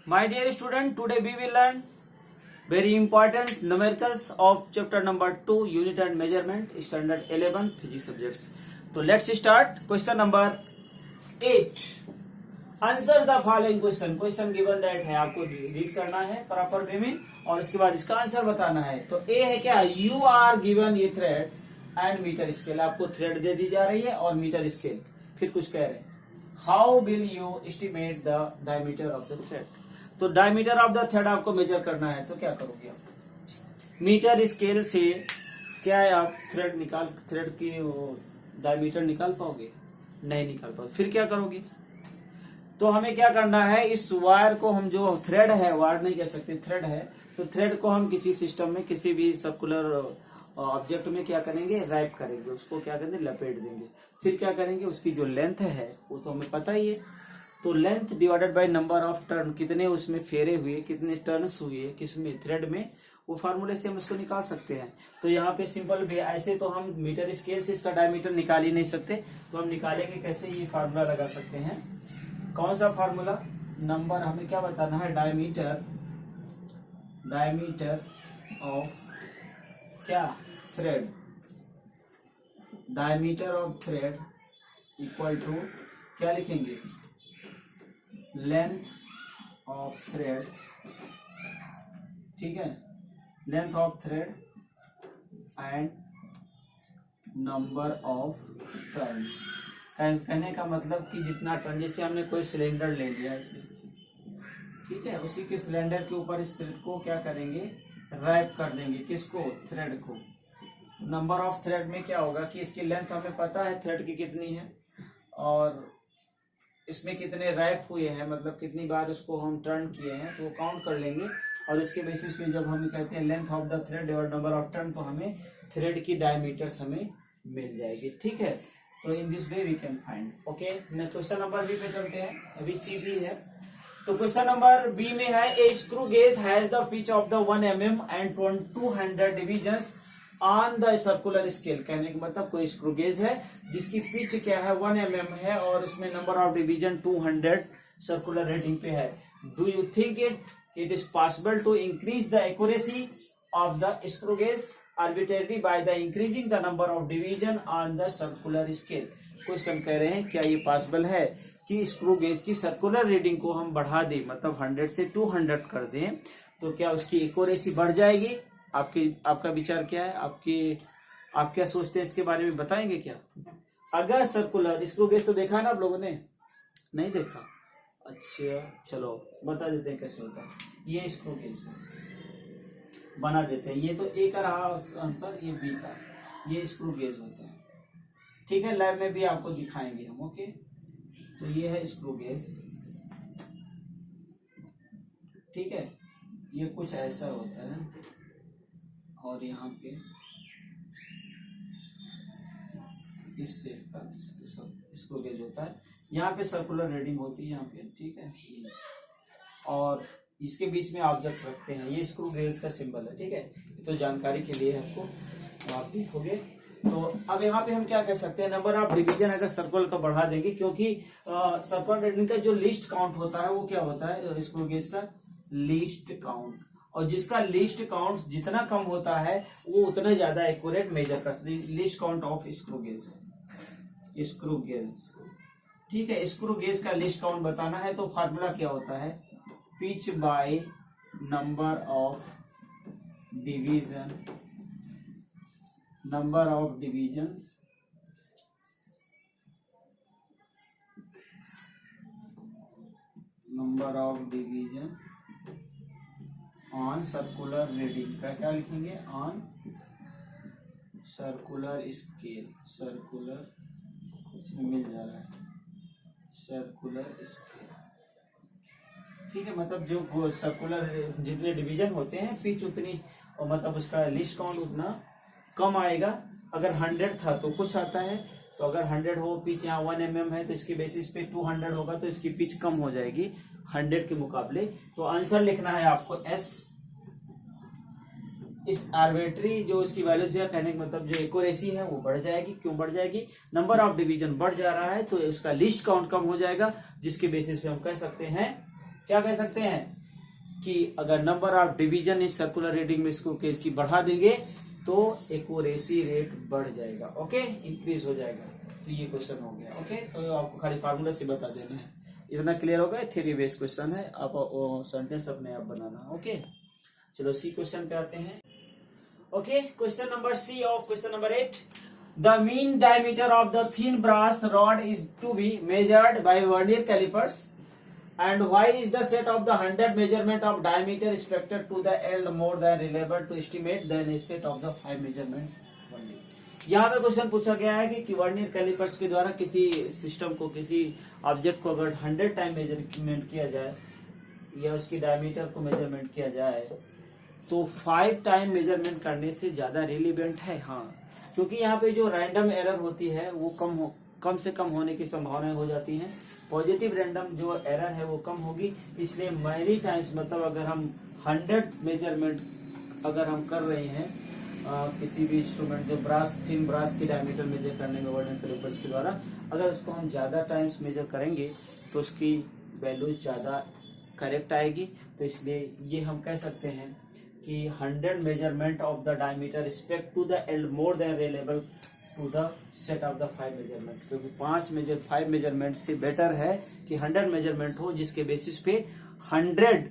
My dear student, today we will learn very important numericals of chapter number 2, unit and measurement, standard 11 physics subjects. So let's start. Question number 8. Answer the following question. Question given that है, आपको read करना है proper way में और उसके बाद इसका answer बताना है. तो ए है क्या, यू आर गिवन ये थ्रेड एंड मीटर स्केल. आपको थ्रेड दे दी जा रही है और मीटर स्केल. फिर कुछ कह रहे हैं, how will you estimate the diameter of the thread. तो डायमीटर ऑफ द थ्रेड आपको मेजर करना है. तो क्या करोगे आप, मीटर स्केल से क्या है, आप थ्रेड की डायमीटर निकाल पाओगे? नहीं निकाल पाओगे. फिर क्या करोगे? तो हमें क्या करना है, इस वायर को हम, जो थ्रेड है, वायर नहीं कह सकते, थ्रेड है, तो थ्रेड को हम किसी सिस्टम में, किसी भी सर्कुलर ऑब्जेक्ट में क्या करेंगे, रैप करेंगे, उसको क्या करेंगे, लपेट देंगे. फिर क्या करेंगे, उसकी जो लेंथ है वो तो हमें पता ही है. तो length divided by number of turn, कितने उसमें फेरे हुए, कितने टर्न्स हुए किसमें, थ्रेड में, वो फार्मूले से हम उसको निकाल सकते हैं. तो यहाँ पे सिंपल भी, ऐसे तो हम मीटर स्केल से इसका डायमीटर निकाल ही नहीं सकते. तो हम निकालेंगे कैसे, ये फार्मूला लगा सकते हैं. कौन सा फार्मूला, नंबर, हमें क्या बताना है, डायमीटर ऑफ क्या, thread. Diameter of thread equal to क्या लिखेंगे, लेंथ ऑफ थ्रेड. ठीक है, length of thread and number of turn. कहने का मतलब कि जितना टर्न, जैसे हमने कोई सिलेंडर ले लिया इसे, ठीक है, उसी के सिलेंडर के ऊपर इस थ्रेड को क्या करेंगे, रैप कर देंगे. किसको, थ्रेड को. नंबर ऑफ थ्रेड में क्या होगा कि इसकी लेंथ हमें पता है थ्रेड की कितनी है और इसमें कितने रैप हुए हैं, मतलब कितनी बार उसको हम टर्न किए हैं, तो वो काउंट कर लेंगे. और उसके बेसिस पे जब हम कहते हैं लेंथ ऑफ द थ्रेड और नंबर ऑफ टर्न, तो हमें थ्रेड की डायमीटर्स हमें मिल जाएगी. ठीक है, तो in this way we can find. Okay, question number B पे चलते हैं. अभी सी बी है. तो क्वेश्चन नंबर बी में है, ए screw gauge has the pitch of the 1 mm and 200 divisions on the circular scale. कहने का मतलब कोई स्क्रू गेज है जिसकी पिच क्या है, 1 mm है और उसमें number of division 200 circular rating पे है. Do you think it is possible to increase the accuracy of the screw gauge arbitrarily by the increasing the number of division on the circular scale. Question कह रहे हैं, क्या ये possible है कि screw gauge की सर्कुलर रीडिंग को हम बढ़ा दें, मतलब 100 से 200 कर दें, तो क्या उसकी एक्यूरेसी बढ़ जाएगी? आपका विचार क्या है, आप क्या सोचते हैं इसके बारे में, बताएंगे क्या? अगर सर्कुलर स्क्रू गेज तो देखा ना आप लोगों ने, नहीं देखा? अच्छा चलो बता देते हैं कैसे होता है. ये स्क्रू गेज बना देते हैं. ये तो ए का रहा आंसर, ये बी का. ये स्क्रू गेज होता है. ठीक है, लैब में भी आपको दिखाएंगे हम. ओके, तो ये है स्क्रू गेज. ठीक है, ये कुछ ऐसा होता है और यहाँ पे इस शेप का स्क्रू गेज होता है. यहाँ पे सर्कुलर रीडिंग होती है यहाँ पे. ठीक है, और इसके बीच में ऑब्जेक्ट रखते हैं. ये स्क्रू गेज का सिंबल है. ठीक है, तो जानकारी के लिए आपको, आप देखोगे. तो अब यहाँ पे हम क्या कह सकते हैं, नंबर ऑफ डिवीजन अगर सर्कुलर का बढ़ा देंगे, क्योंकि सर्कुलर रेटिंग का जो लीस्ट काउंट होता है वो क्या होता है, स्क्रू गेज का लीस्ट काउंट. और जिसका लीस्ट काउंट जितना कम होता है वो उतना ज्यादा एक्यूरेट मेजर कर सकते. Least count of screw gauge. ठीक है, स्क्रू गेज का लीस्ट काउंट बताना है तो फार्मूला क्या होता है, pitch by number of division on circular reading का क्या लिखेंगे, on circular scale. इसमें मिल जा रहा है सर्कुलर स्केल. ठीक है, मतलब जो सर्कुलर जितने डिवीजन होते हैं पिच उतनी, और मतलब उसका लिस्ट काउंट उतना कम आएगा. अगर 100 था तो कुछ आता है, तो अगर 100 हो, पिच यहाँ 1 mm है, तो इसके बेसिस पे 200 होगा, तो इसकी पिच कम हो जाएगी 100 के मुकाबले. तो आंसर लिखना है आपको एस. इस आर्बिट्री जो इसकी वैल्यूज है, कहने का मतलब जो एक्यूरेसी है वो बढ़ जाएगी. क्यों बढ़ जाएगी, नंबर ऑफ डिवीजन बढ़ जा रहा है तो उसका लिस्ट काउंट कम हो जाएगा, जिसके बेसिस पे हम कह सकते हैं क्या कह सकते हैं कि अगर नंबर ऑफ डिवीजन इस सर्कुलर रीडिंग में इसको केस की बढ़ा देंगे तो एक्यूरेसी रेट बढ़ जाएगा, ओके, इंक्रीज हो जाएगा। तो ये क्वेश्चन हो गया, ओके। तो आपको खाली फार्मूला से बता देना है, इतना क्लियर हो गया। थ्योरी बेस्ड क्वेश्चन है, आप सेंटेंस अपने आप बनाना, ओके। चलो सी क्वेश्चन पे आते हैं, okay. Question number C of question number 8, the mean diameter of the thin brass rod is to be measured by vernier callipers and why is the set of the 100 measurement of diameter expected to the eld more than reliable to estimate than a set of the 5 measurement only। यहाँ पे question पूछा गया है कि vernier callipers के द्वारा किसी system को, किसी ऑब्जेक्ट को अगर 100 टाइम मेजरमेंट किया जाए या उसकी डायमीटर को मेजरमेंट किया जाए तो 5 टाइम मेजरमेंट करने से ज्यादा रिलेवेंट है। हाँ, क्योंकि यहाँ पे जो रैंडम एरर होती है वो कम से कम होने की संभावनाएं हो जाती हैं। पॉजिटिव रैंडम जो एरर है वो कम होगी, इसलिए मैनी टाइम्स, मतलब अगर हम 100 मेजरमेंट अगर हम कर रहे हैं किसी भी इंस्ट्रूमेंट जो थिन ब्रास की डायमीटर मेजर करने में वर्नियर कैलिपर्स के द्वारा, अगर उसको हम ज्यादा टाइम्स मेजर करेंगे तो उसकी वैल्यू ज्यादा करेक्ट आएगी। तो इसलिए ये हम कह सकते हैं कि 100 measurement of the diameter respect to the old more than reliable to the set of the 5 measurement, क्योंकि 5 मेजरमेंट से बेटर है कि 100 मेजरमेंट हो जिसके बेसिस पे 100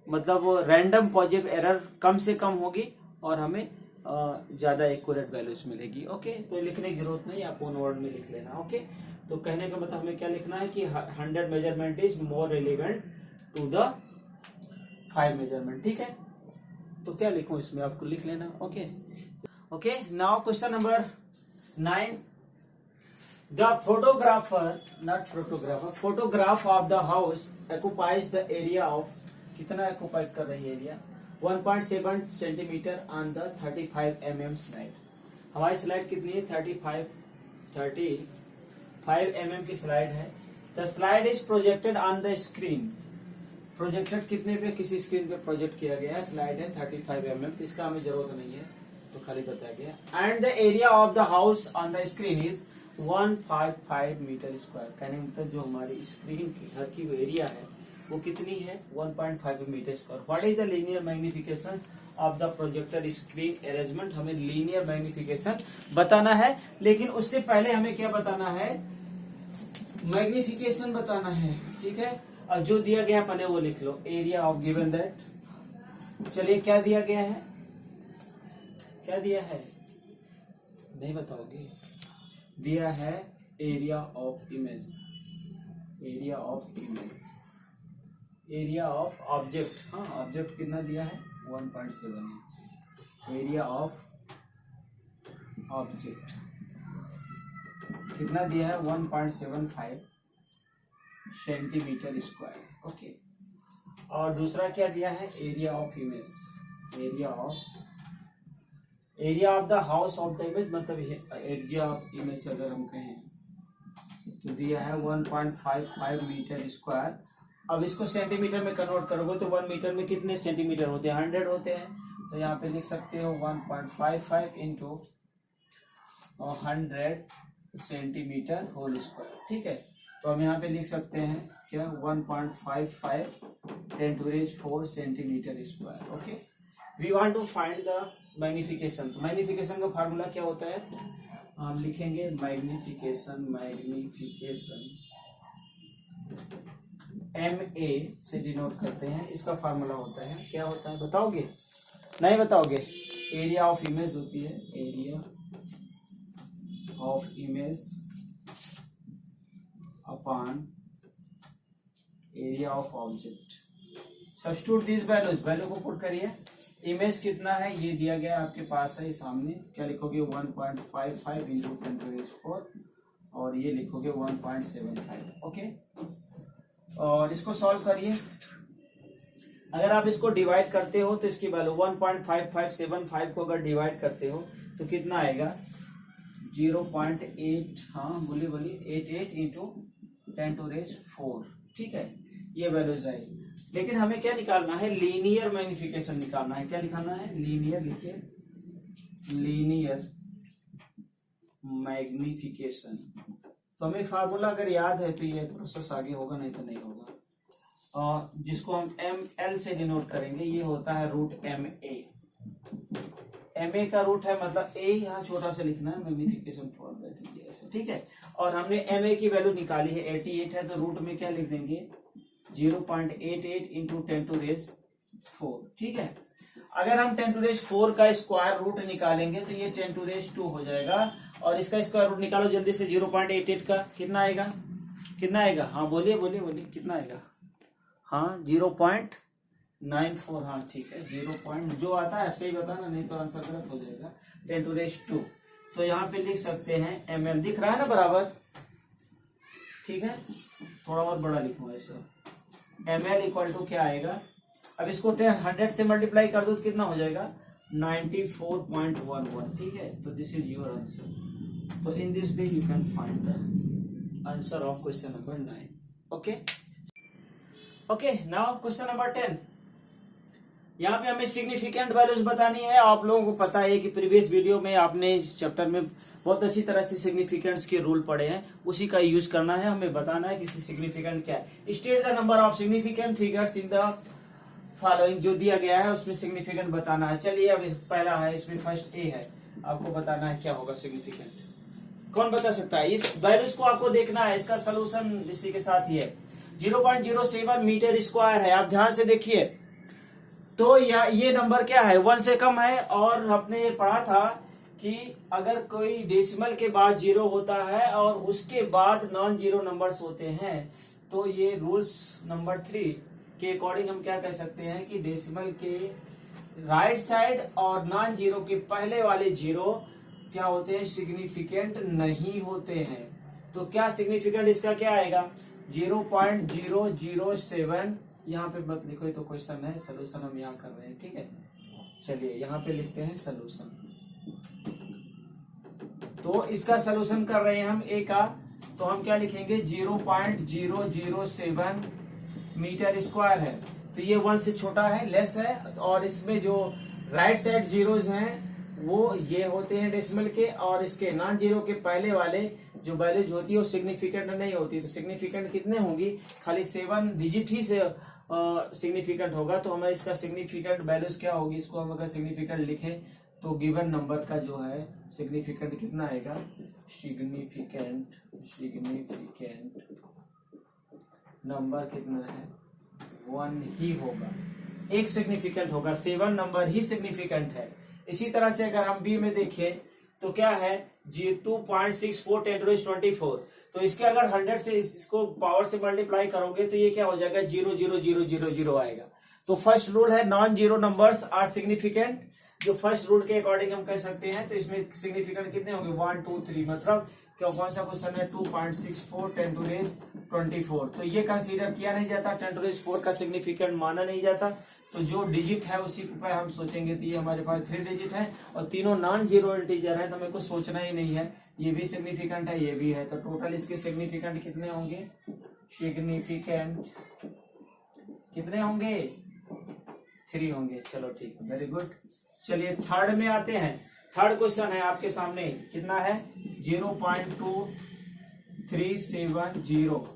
मतलब रैंडम पॉजिटिव एरर कम से कम होगी और हमें ज्यादा एक्यूरेट वैल्यूज मिलेगी, ओके। तो लिखने की जरूरत नहीं, आप वन वर्ड में लिख लेना, ओके। तो कहने का मतलब हमें क्या लिखना है कि 100 measurement is more relevant to the 5 measurement, ठीक है। तो क्या लिखूं इसमें, आपको लिख लेना, okay. Okay, now question number 9, the photograph of the house occupies the area of, कितना ऑक्युपाई कर रही है area, 1.7 centimetre on the 35 mm slide. हमारी स्लाइड कितनी है, 35 mm की स्लाइड है। The slide is projected on the screen, projected कितने पे, किसी स्क्रीन पे प्रोजेक्ट किया गया है। स्लाइड है 35 mm, इसका हमें जरूरत नहीं है तो खाली बताया गया। And the area of the house on the screen is 155 metre square. कहने मतलब जो हमारी स्क्रीन की घर की एरिया है वो कितनी है, 1.5 metre square. What is the linear magnification of the projector screen arrangement, हमें लीनियर मैग्निफिकेशन बताना है। लेकिन उससे पहले हमें क्या बताना है, मैग्निफिकेशन बताना है, ठीक है। और जो दिया गया है पहले वो लिख लो, एरिया ऑफ गिवन दैट। चलिए क्या दिया गया है, क्या दिया है, नहीं बताओगे, दिया है area of image, area of image, area of object. हाँ, ऑब्जेक्ट कितना दिया है, 1.7। एरिया ऑफ ऑब्जेक्ट कितना दिया है, 1.75 सेंटीमीटर स्क्वायर, ओके। और दूसरा क्या दिया है, area of image, area of the house of the image, मतलब एरिया ऑफ इमेज अगर हम कहें तो दिया है 1.55 मीटर स्क्वायर। अब इसको सेंटीमीटर में कन्वर्ट करोगे तो 1 मीटर में कितने सेंटीमीटर होते हैं, 100 होते हैं। तो यहाँ पे लिख सकते हो 1.55 इंटू 100 सेंटीमीटर होल स्क्वायर, ठीक है। तो हम यहाँ पे लिख सकते हैं क्या, 1.55 × 4 centimetre square, okay. We want to find the magnification. तो मैग्निफिकेशन का फार्मूला क्या होता है, हम लिखेंगे मैग्निफिकेशन MA से डिनोट करते हैं। इसका फार्मूला होता है, क्या होता है बताओगे, नहीं बताओगे, एरिया ऑफ इमेज होती है, area of image upon area of object. Substitute this values, value को पुट करिए। इमेज कितना है ये दिया गया आपके पास है सामने, क्या लिखोगे 1.55 इंटू 10⁴ और ये लिखोगे 1.75, ओके। और इसको सॉल्व करिए। अगर आप इसको डिवाइड करते हो तो इसकी वैल्यू 1.5575 को अगर डिवाइड करते हो तो कितना आएगा, 0.8, हाँ बोलिए 88 इंटू 10⁴, ठीक है, ये वैल्यूज आएगी। लेकिन हमें क्या निकालना है, लीनियर मैग्निफिकेशन निकालना है। क्या निकालना है, लीनियर, लिखिए लीनियर मैग्निफिकेशन। तो हमें फार्मूला अगर याद है तो ये प्रोसेस आगे होगा, नहीं तो नहीं होगा। जिसको हम ML से डिनोट करेंगे, ये होता है रूट MA। MA का रूट है मतलब A यहाँ छोटा सा लिखना है, मैग्निफिकेशन फॉर दैट ऐसे, ठीक है। और हमने MA की वैल्यू निकाली है 88 है, तो रूट में क्या लिख देंगे 0.88 इंटू 10⁴, ठीक है। अगर हम 10⁴ का स्क्वायर रूट निकालेंगे तो ये 10⁻² हो जाएगा, और इसका स्क्वायर रूट निकालो जल्दी से 0.88 का कितना आएगा, कितना आएगा, हाँ बोलिए बोलिए बोलिए कितना आएगा, हाँ 0.94, हाँ ठीक है 0. जो आता है सही बताना, नहीं तो आंसर गलत हो जाएगा। 10⁻², तो यहाँ पे लिख सकते हैं ml, दिख रहा है ना बराबर, ठीक है। थोड़ा और बड़ा लिखूंगा ऐसा, ml इक्वल टू क्या आएगा, अब इसको 100 से मल्टीप्लाई कर दो तो कितना हो जाएगा 94.11, ठीक है। तो दिस इज योर आंसर। तो in this way you can find the answer of question number 9। Okay okay, now question number 10। यहाँ पे हमें सिग्निफिकेंट वैल्यूज बतानी है। आप लोगों को पता है कि प्रीवियस वीडियो में आपने इस चैप्टर में बहुत अच्छी तरह से सिग्निफिकेंट्स के रूल पढ़े हैं, उसी का यूज करना है। हमें बताना है कि सिग्निफिकेंट क्या है। State the number of significant figures in the following, जो दिया गया है उसमें सिग्निफिकेंट बताना है। चलिए अब पहला है, इसमें फर्स्ट ए है, आपको बताना है क्या होगा सिग्निफिकेंट। कौन बता सकता है? इस वैल्यूज को आपको देखना है, इसका सोल्यूशन इसी के साथ ही है। 0.07 मीटर स्क्वायर है, आप ध्यान से देखिए। तो ये नंबर क्या है, 1 से कम है। और आपने ये पढ़ा था कि अगर कोई डेसिमल के बाद 0 होता है और उसके बाद नॉन जीरो नंबर्स होते हैं, तो ये रूल्स नंबर 3 के अकॉर्डिंग हम क्या कह सकते हैं कि डेसिमल के राइट साइड और नॉन जीरो के पहले वाले जीरो क्या होते हैं, सिग्निफिकेंट नहीं होते हैं। तो क्या सिग्निफिकेंट इसका क्या आएगा 0.007। यहाँ पे मत लिखो, तो क्वेश्चन है, सोल्यूशन हम यहाँ कर रहे हैं, ठीक है। चलिए यहाँ पे लिखते हैं सोल्यूशन। तो इसका सोल्यूशन कर रहे हैं हम ए का, तो हम क्या लिखेंगे 0.007 मीटर स्क्वायर है। तो ये 1 से छोटा है, लेस है। और इसमें जो राइट साइड जीरोज हैं वो ये होते हैं डेसिमल के, और इसके नॉन जीरो के पहले वाले जो वैल्यूज होती है वो सिग्निफिकेंट नहीं होती। तो सिग्निफिकेंट कितने होंगी, खाली 7 डिजिट ही से सिग्निफिकेंट होगा। तो हमें इसका सिग्निफिकेंट वैल्यूज क्या होगी, इसको हम अगर सिग्निफिकेंट लिखे तो गिवन नंबर का जो है सिग्निफिकेंट कितना आएगा, सिग्निफिकेंट नंबर कितना है 1 ही होगा, एक सिग्निफिकेंट होगा, 7 नंबर ही सिग्निफिकेंट है। इसी तरह से अगर हम बी में देखें तो क्या है 2.64 10⁻24। तो इसके अगर 100 से इसको पावर से मल्टीप्लाई करोगे तो ये क्या हो जाएगा 0.0000 आएगा। तो फर्स्ट रूल है non zero numbers are significant, जो फर्स्ट रूल के अकॉर्डिंग हम कह सकते हैं। तो इसमें सिग्निफिकेंट कितने होंगे 1 2 3, मतलब क्या कौन सा क्वेश्चन है 2.64 10⁻24। तो ये कंसीडर किया नहीं जाता, 10⁻4 का सिग्निफिकेंट माना नहीं जाता। तो जो डिजिट है उसी पर हम सोचेंगे। तो ये हमारे पास 3 डिजिट है और तीनों नॉन जीरो इंटीजर है, तो हमें कुछ सोचना ही नहीं है। ये भी सिग्निफिकेंट है, ये भी है। तो टोटल इसके सिग्निफिकेंट कितने होंगे, सिग्निफिकेंट कितने होंगे 3 होंगे। चलो ठीक है, वेरी गुड। चलिए थर्ड में आते हैं। थर्ड क्वेश्चन है आपके सामने, कितना है 0.2370।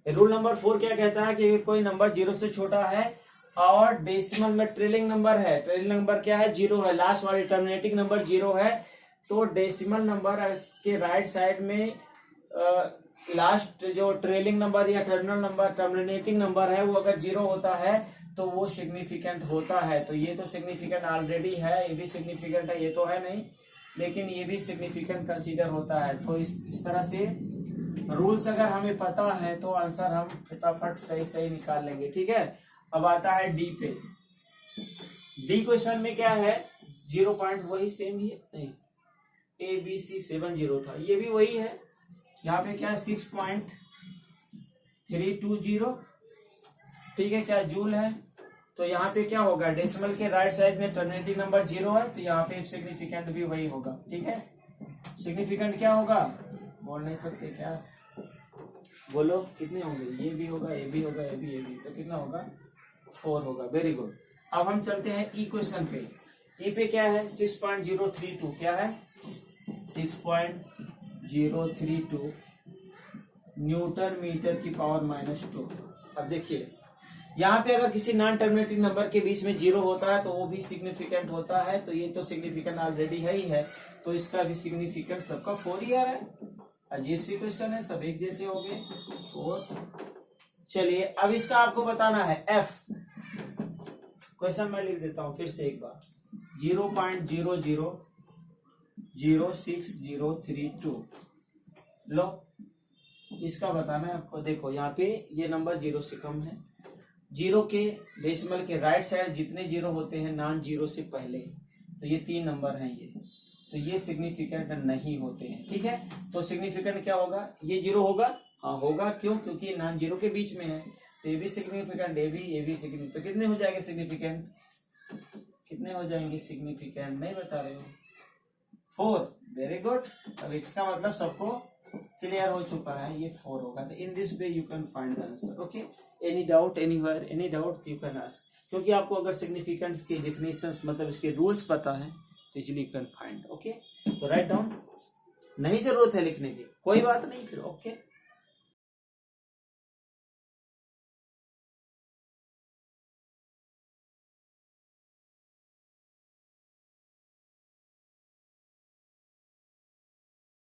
रूल नंबर 4 क्या कहता है कि कोई नंबर 0 से छोटा है और डेसिमल में ट्रेलिंग नंबर है। ट्रेलिंग नंबर क्या है 0 है, लास्ट वाली टर्मिनेटिंग नंबर 0 है। तो डेसिमल नंबर के राइट साइड में लास्ट जो ट्रेलिंग नंबर या टर्मिनल नंबर टर्मिनेटिंग नंबर है वो अगर 0 होता है तो वो सिग्निफिकेंट होता है। तो ये तो सिग्निफिकेंट ऑलरेडी है, ये भी सिग्निफिकेंट है, ये तो है नहीं, लेकिन ये भी सिग्निफिकेंट कंसीडर होता है। तो इस तरह से रूल्स अगर हमें पता है तो आंसर हम फटाफट सही निकाल लेंगे, ठीक है। अब आता है डी पे। डी क्वेश्चन में क्या है 0. वही सेम ही है, नहीं ABC 70 था, ये भी वही है। यहाँ पे क्या है 6.320, ठीक है, क्या जूल है। तो यहाँ पे क्या होगा डेसिमल के राइट साइड में टर्मिनेटिंग नंबर 0 है, तो यहाँ पे सिग्निफिकेंट भी वही होगा, ठीक है। सिग्निफिकेंट क्या होगा बोल नहीं सकते क्या, बोलो कितने होंगे, ये भी होगा, ये भी होगा, ये भी, तो कितना होगा 4 होगा। Very good. अब हम चलते हैं ई क्वेश्चन पे। ई पे क्या है 6.032, क्या है 6.032 न्यूटन मीटर की पावर -2। अब देखिए यहाँ पे अगर किसी नॉन टर्मिनेटिंग नंबर के बीच में 0 होता है तो वो भी सिग्निफिकेंट होता है, तो ये तो सिग्निफिकेंट ऑलरेडी है ही है, तो इसका भी सिग्निफिकेंट सबका 4 ही आ रहा है। अजीब सी क्वेश्चन है, सब एक जैसे हो गए 4। चलिए अब इसका आपको बताना है एफ। क्वेश्चन मैं लिख देता हूं फिर से एक बार, 0.000632 लो, इसका बताना है आपको। देखो यहाँ पे ये नंबर 0 से कम है, 0 के डेसिमल के राइट साइड जितने 0 होते हैं नॉन 0 से पहले, तो ये 3 नंबर हैं ये, तो ये सिग्निफिकेंट नहीं होते हैं। ठीक है, तो सिग्निफिकेंट क्या होगा, ये 0 होगा, हाँ होगा, क्यों, क्योंकि ये नॉन 0 के बीच में है, तो ये भी सिग्निफिकेंट, ये भी सिग्निफिकेंट, तो कितने हो जाएंगे सिग्निफिकेंट, कितने हो जाएंगे सिग्निफिकेंट, नहीं बता रहे हो, 4। Very good. अब इसका मतलब सबको क्लियर हो चुका है, ये 4 होगा। तो in this way you can find the answer. Okay, any doubt anywhere, any doubt you can ask, क्योंकि आपको अगर सिग्निफिकेंस की डेफिनेशंस मतलब इसके रूल्स पता है तो easily you can find. Okay, तो राइट डाउन, नहीं जरूरत है लिखने की, कोई बात नहीं फिर। ओके।